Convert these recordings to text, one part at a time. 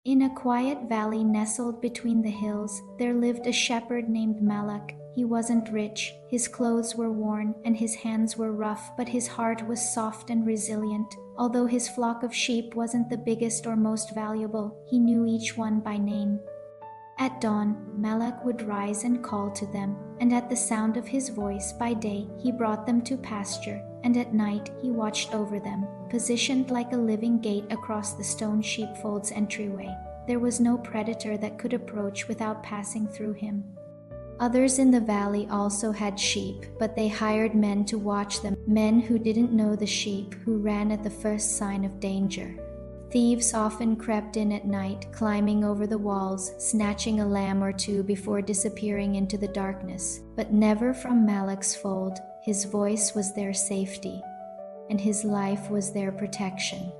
In a quiet valley nestled between the hills, there lived a shepherd named Malak. He wasn't rich, his clothes were worn, and his hands were rough, but his heart was soft and resilient. Although his flock of sheep wasn't the biggest or most valuable, he knew each one by name. At dawn, Malak would rise and call to them, and at the sound of his voice by day he brought them to pasture, and at night he watched over them, positioned like a living gate across the stone sheepfold's entryway. There was no predator that could approach without passing through him. Others in the valley also had sheep, but they hired men to watch them, men who didn't know the sheep, who ran at the first sign of danger. Thieves often crept in at night, climbing over the walls, snatching a lamb or two before disappearing into the darkness, but never from Malak's fold. His voice was their safety, and his life was their protection.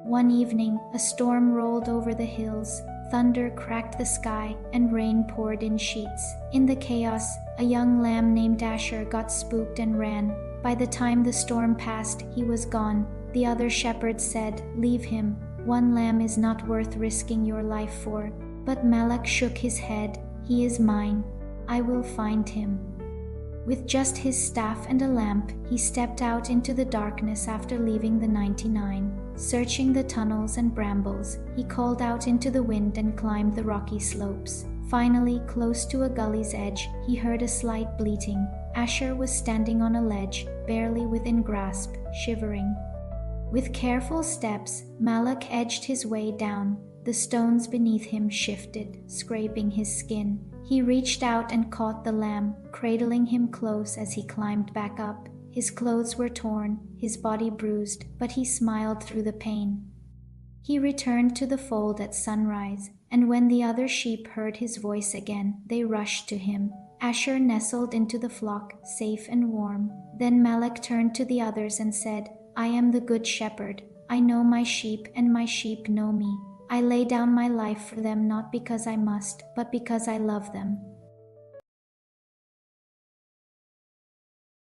One evening, a storm rolled over the hills, thunder cracked the sky, and rain poured in sheets. In the chaos, a young lamb named Asher got spooked and ran. By the time the storm passed, he was gone. The other shepherds said, "Leave him. One lamb is not worth risking your life for." But Malak shook his head. "He is mine. I will find him." With just his staff and a lamp, he stepped out into the darkness after leaving the 99. Searching the tunnels and brambles, he called out into the wind and climbed the rocky slopes. Finally, close to a gully's edge, he heard a slight bleating. Asher was standing on a ledge, barely within grasp, shivering. With careful steps, Malak edged his way down. The stones beneath him shifted, scraping his skin. He reached out and caught the lamb, cradling him close as he climbed back up. His clothes were torn, his body bruised, but he smiled through the pain. He returned to the fold at sunrise, and when the other sheep heard his voice again, they rushed to him. Asher nestled into the flock, safe and warm. Then Malak turned to the others and said, "I am the good shepherd. I know my sheep, and my sheep know me. I lay down my life for them not because I must, but because I love them."